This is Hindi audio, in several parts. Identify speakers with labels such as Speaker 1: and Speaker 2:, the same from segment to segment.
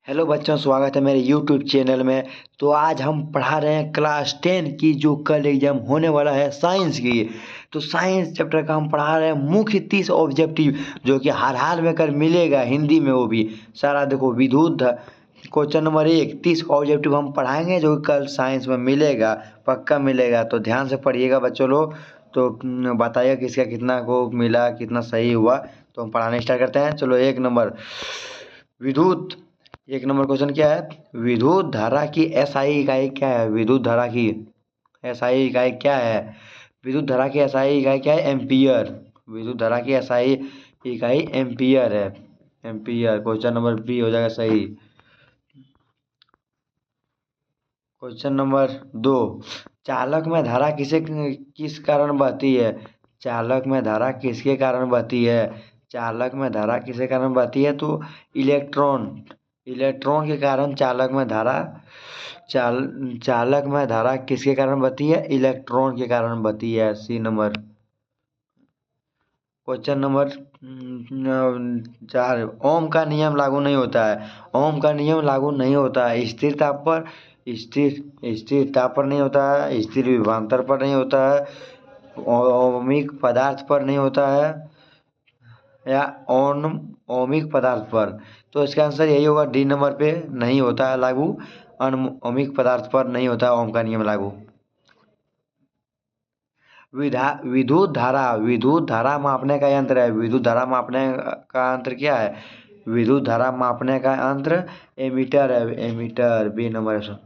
Speaker 1: हेलो बच्चों, स्वागत है मेरे यूट्यूब चैनल में। तो आज हम पढ़ा रहे हैं क्लास 10 की, जो कल एग्जाम होने वाला है साइंस की। तो साइंस चैप्टर का हम पढ़ा रहे हैं मुख्य 30 ऑब्जेक्टिव, जो कि हर हाल में कर मिलेगा हिंदी में, वो भी सारा। देखो, विद्युत क्वेश्चन नंबर 1 30 ऑब्जेक्टिव हम पढ़ाएंगे, जो कि कल साइंस में मिलेगा, पक्का मिलेगा। तो ध्यान से पढ़िएगा बच्चों लोग। तो बताइएगा किसका कितना को मिला, कितना सही हुआ। तो हम पढ़ाने स्टार्ट करते हैं। चलो, विद्युत एक नंबर क्वेश्चन क्या है? विद्युत धारा की एसआई इकाई क्या है? विद्युत धारा की एसआई इकाई क्या है? विद्युत धारा की एसआई इकाई क्या है? एम्पियर। विद्युत धारा की एसआई इकाई एम्पियर है। एम्पियर। क्वेश्चन नंबर बी हो जाएगा सही। क्वेश्चन नंबर 2, चालक में धारा किस कारण बहती है? चालक में धारा किसके कारण बहती है? चालक में धारा किसके कारण बहती है? तो इलेक्ट्रॉन के कारण चालक में धारा चालक में धारा किसके कारण बहती है? इलेक्ट्रॉन के कारण बहती है। C number. Question number 4, Ohm का नियम लागू नहीं होता है। ओम का नियम लागू नहीं होता है स्थिर ताप पर, स्थिर ताप पर नहीं होता है, स्थिर विभवांतर पर नहीं होता है, ओमिक पदार्थ पर नहीं होता है, या ओमिक पदार्थ पर। तो इसका आंसर यही होगा, डी नंबर पे, नहीं होता है लागू। ओमिक पदार्थ पर नहीं होता ओम का नियम लागू। विद्युत धारा मापने का यंत्र है। विद्युत धारा मापने का यंत्र क्या है? विद्युत धारा मापने का यंत्र एमीटर है। Ammeter, B number option.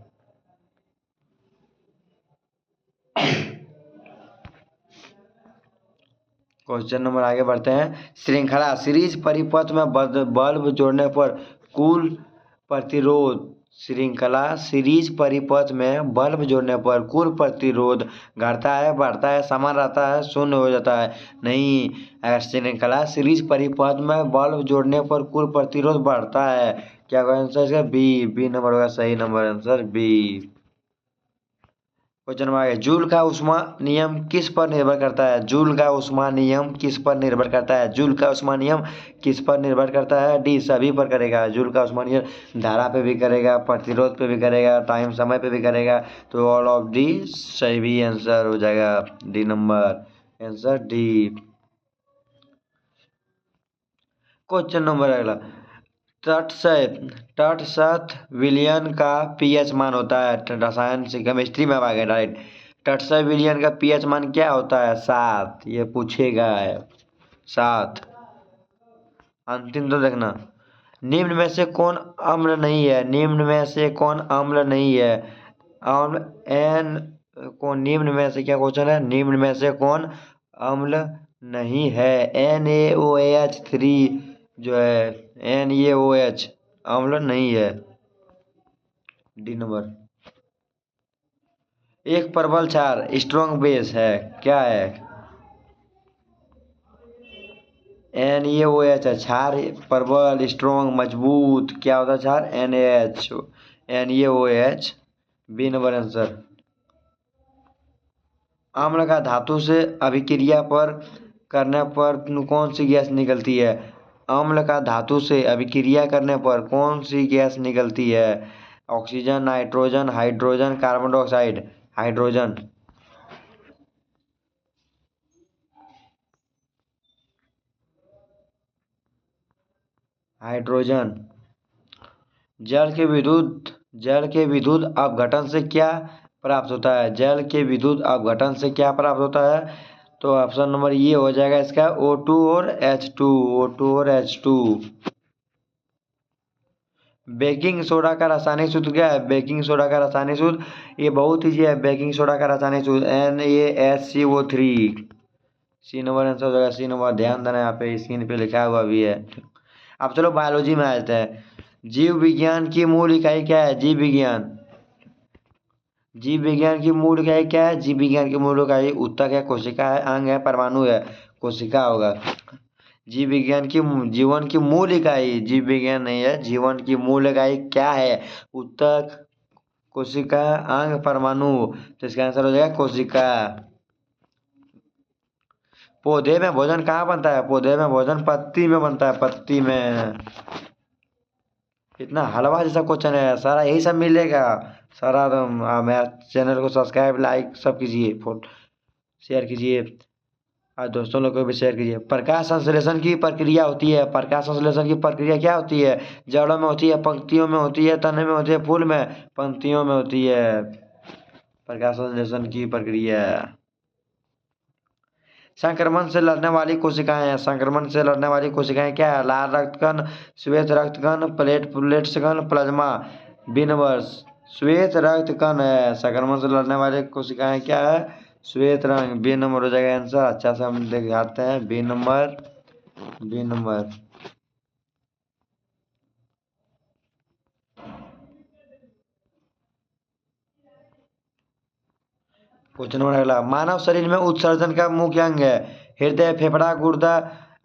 Speaker 1: Question number आगे बढ़ते हैं। श्रृंखला सीरीज परिपथ में बल्ब जोड़ने पर कुल प्रतिरोध। श्रृंखला सीरीज परिपथ में बल्ब जोड़ने पर कुल प्रतिरोध घटता है, बढ़ता है, समान रहता है, शून्य हो जाता है? नहीं। अगर श्रृंखला सीरीज परिपथ में बल्ब जोड़ने पर कुल प्रतिरोध बढ़ता है, क्या आंसर इसका? बी नंबर होगा सही number answer, B. Question number आगे, जूल का ऊष्मा नियम किस पर निर्भर करता है? जूल का ऊष्मा नियम किस पर निर्भर करता है? जूल का ऊष्मा नियम किस पर निर्भर करता है? डी सभी पर करेगा। जूल का ऊष्मा नियम धारा पे भी करेगा, प्रतिरोध पे भी करेगा, टाइम समय पे भी करेगा। तो ऑल ऑफ डी सही आंसर हो जाएगा, D number answer, D. Question number अगला, तटस्थ विलयन का पीएच मान होता है। रसायन से केमिस्ट्री में आ गए डायरेक्ट। तटस्थ विलयन का पीएच मान क्या होता है? 7। ये पूछेगा 7। अंतिम तो देखना, निम्न में से कौन अम्ल नहीं है? निम्न में से कौन अम्ल नहीं है? अम्ल एन कौन? निम्न में से क्या क्वेश्चन है? निम्न में से कौन अम्ल नहीं है? NaOH3 जो है, NaOH अम्ल नहीं है, डी नंबर। एक प्रबल क्षार स्ट्रॉन्ग बेस है, क्या है? NaOH है क्षार, प्रबल, स्ट्रॉन्ग, मजबूत, क्या होता है क्षार? NaOH, B number answer. अम्ल का धातु से अभिक्रिया पर करने पर कौन सी गैस निकलती है? अम्ल का धातु से अभिक्रिया करने पर कौन सी गैस निकलती है? Oxygen, nitrogen, hydrogen, carbon dioxide? Hydrogen. Hydrogen. जल के विद्युत अपघटन से क्या प्राप्त होता है? जल के विद्युत अपघटन से क्या प्राप्त होता है? तो ऑप्शन नंबर ये हो जाएगा इसका, O2 और H2। O2 और H2। बेकिंग सोडा का रासायनिक सूत्र क्या है? बेकिंग सोडा का रासायनिक सूत्र, ये बहुत ईजी है। बेकिंग सोडा का रासायनिक सूत्र NaSCO3। सी नंबर आंसर हो जाएगा, सी नंबर। ध्यान देना, यहाँ पे स्क्रीन पे लिखा हुआ भी है। अब चलो बायोलॉजी में आ जाते हैं। जीव विज्ञान की मूल इकाई क्या है? जीव विज्ञान की मूल इकाई क्या है? जीव विज्ञान की मूल इकाई ऊतक है, कोशिका है, अंग है, परमाणु है? कोशिका होगा। जीवन की मूल इकाई, जीव विज्ञान नहीं है, जीवन की मूल इकाई क्या है? ऊतक, कोशिका, अंग, परमाणु? तो इसका आंसर हो जाएगा कोशिका। पौधे में भोजन कहाँ बनता है? पौधे में भोजन पत्ती में बनता है, पत्ती में। इतना हलवा जैसा क्वेश्चन है सारा, यही सब मिलेगा सारा। मेरा चैनल को सब्सक्राइब लाइक सब कीजिए, फोन शेयर कीजिए और दोस्तों लोग को भी शेयर कीजिए। प्रकाश संश्लेषण की प्रक्रिया होती है, प्रकाश संश्लेषण की प्रक्रिया क्या होती है? जड़ों में होती है, पंक्तियों में होती है, तने में होती है, फूल में? पंक्तियों में होती है प्रकाश संश्लेषण की प्रक्रिया। संक्रमण से लड़ने वाली कोशिकाएं हैं, संक्रमण से लड़ने वाली कोशिकाएं क्या है? लाल रक्तकण, श्वेत रक्तकण, प्लेटलेट्स कण, प्लाज्मा। बी नंबर श्वेत रक्तकण है। संक्रमण से लड़ने वाली कोशिकाएं क्या है? श्वेत रंग। बी नंबर हो जाएगा आंसर। अच्छा से हम दिखाते हैं B number, B number. Question number अगला, मानव शरीर में उत्सर्जन का मुख्य अंग है? हृदय, फेफड़ा, गुर्दा,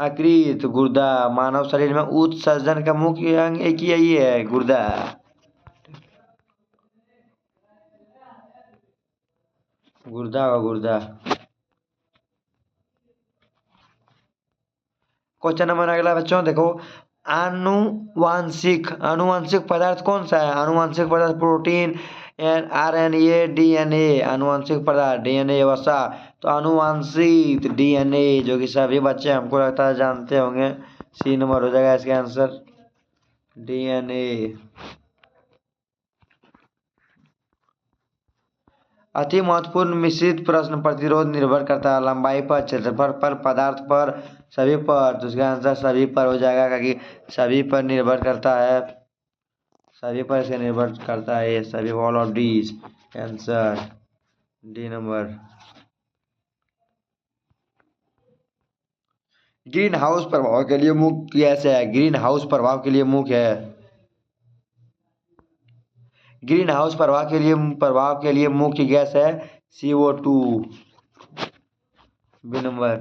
Speaker 1: यकृत। गुर्दा। मानव शरीर में उत्सर्जन का मुख्य अंग एक ही है, गुर्दा। गुर्दा व गुर्दा। क्वेश्चन नंबर अगला बच्चों देखो, आनुवांशिक आनुवांशिक पदार्थ कौन सा है? आनुवांशिक पदार्थ प्रोटीन, आरएनए, डीएनए। आनुवांशिक पदार्थ डीएनए वसा। तो आनुवांशिक डीएनए, जो कि सभी बच्चे हमको लगता है जानते होंगे। सी नंबर हो जाएगा इसका आंसर, डीएनए। अति महत्वपूर्ण मिश्रित प्रश्न, प्रतिरोध निर्भर करता है लंबाई पर, क्षेत्रफल पर, पदार्थ पर, सभी पर। तो इसका आंसर सभी पर हो जाएगा, क्योंकि सभी पर निर्भर करता है, सभी पर से निर्भर करता है ये सभी। All of these answer D number. Green house प्रभाव के लिए मुख्य गैस है? ग्रीन हाउस प्रभाव के लिए मुख्य है, ग्रीन हाउस प्रभाव के लिए मुख्य गैस है CO2। B number.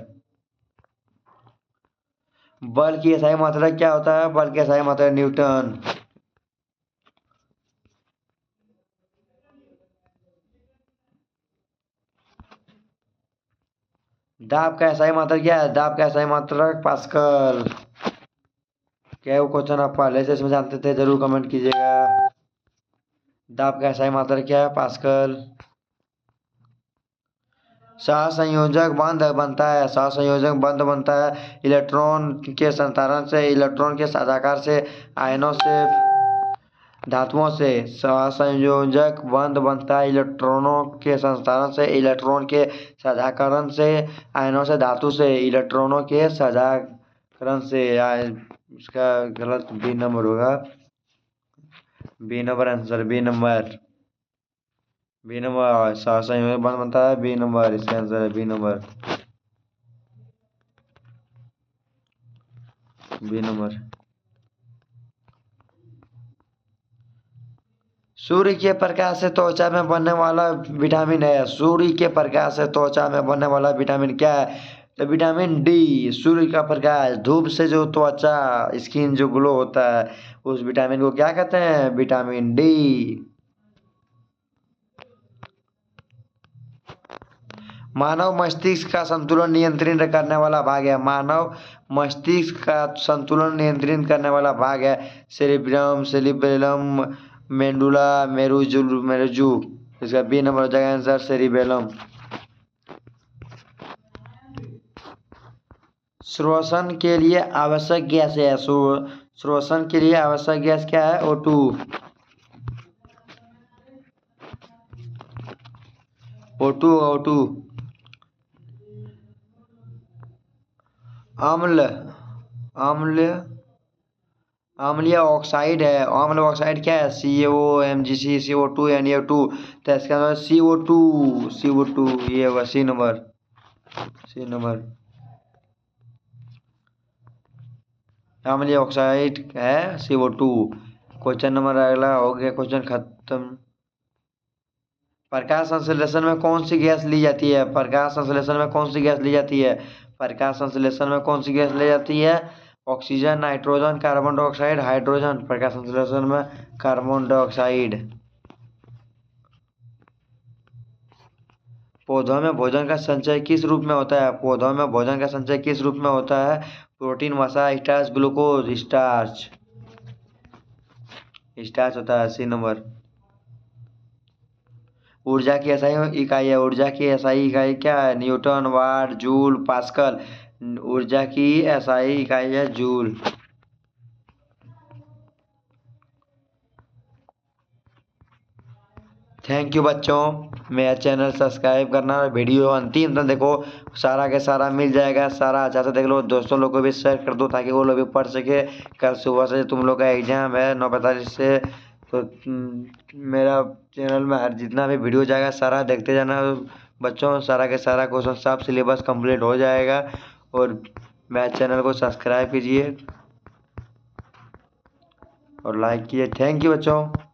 Speaker 1: बल की SI मात्रा क्या होता है? बल की SI मात्रा न्यूटन। दाब का SI मात्रा क्या है? दाब का SI मात्रा पास्कल। क्या वो क्वेश्चन आप पहले से इसमें जानते थे? जरूर कमेंट कीजिएगा। दाब का SI मात्रा क्या है? पास्कल। सहसंयोजक बंध बनता है, सहसंयोजक बंध बनता है इलेक्ट्रॉन के संधारण से, इलेक्ट्रॉन के साझाकार से, आयनों से, धातुओं से। सहसंयोजक बंध बनता है इलेक्ट्रॉनों के संधारण से, इलेक्ट्रॉन के साझाकरण से, आयनों से, धातु से, इलेक्ट्रॉनों के साझाकरण से। इसका गलत बी नंबर होगा, B number answer, B number, B number. सहसंयोजक बंध बनता है, बी नंबर इसका आंसर है, बी नंबर, बी नंबर। सूर्य के प्रकाश से त्वचा में बनने वाला विटामिन है? सूर्य के प्रकाश से त्वचा में बनने वाला विटामिन क्या है? तो विटामिन डी। सूर्य का प्रकाश, धूप से जो त्वचा स्किन जो ग्लो होता है, उस विटामिन को क्या कहते हैं? Vitamin D. मानव मस्तिष्क का संतुलन नियंत्रित करने वाला भाग है? मानव मस्तिष्क का संतुलन नियंत्रित करने वाला भाग है सेरिब्रम, सेरिबेलम, मेडुला, मेरुजू। इसका बी नंबर हो जाएगा आंसर, सेरिबेलम। श्वसन के लिए आवश्यक गैस है? श्वसन के लिए आवश्यक गैस क्या है? O2। O2, O2। अम्ल, अम्ल, अम्लीय ऑक्साइड है। अम्ल ऑक्साइड क्या है? CaO, MgC, CO2, NO2। तो इसका मतलब CO2, CO2 ये होगा सी नंबर, सी नंबर। अम्लीय ऑक्साइड है CO2। क्वेश्चन नंबर अगला हो गया, क्वेश्चन खत्म। प्रकाश संश्लेषण में कौन सी गैस ली जाती है? प्रकाश संश्लेषण में कौन सी गैस ली जाती है? प्रकाश संश्लेषण में कौन सी गैस ली जाती है? Oxygen, nitrogen, carbon dioxide, hydrogen. प्रकाश संश्लेषण में कार्बन डाइऑक्साइड। पौधों में भोजन का संचय किस रूप में होता है? पौधों में भोजन का संचय किस रूप में होता है? प्रोटीन, वसा, स्टार्च, ग्लूकोज। स्टार्च। स्टार्च होता है 80 नंबर। ऊर्जा की एसआई इकाई है, ऊर्जा की एसआई इकाई क्या है? न्यूटन, वाट, जूल, पास्कल। ऊर्जा की एसआई इकाई है जूल। थैंक यू बच्चों, मेरा चैनल सब्सक्राइब करना और वीडियो अंतिम तक देखो, सारा के सारा मिल जाएगा, सारा अच्छा से देख लो, दोस्तों लोग को भी शेयर कर दो ताकि वो लोग भी पढ़ सके। कल सुबह से तुम लोग का एग्जाम है 9:45 से, तो मेरा चैनल में हर जितना भी वीडियो जाएगा सारा देखते जाना बच्चों, सारा के सारा क्वेश्चन सब सिलेबस कंप्लीट हो जाएगा। और मेरे चैनल को सब्सक्राइब कीजिए और लाइक कीजिए। थैंक यू बच्चों।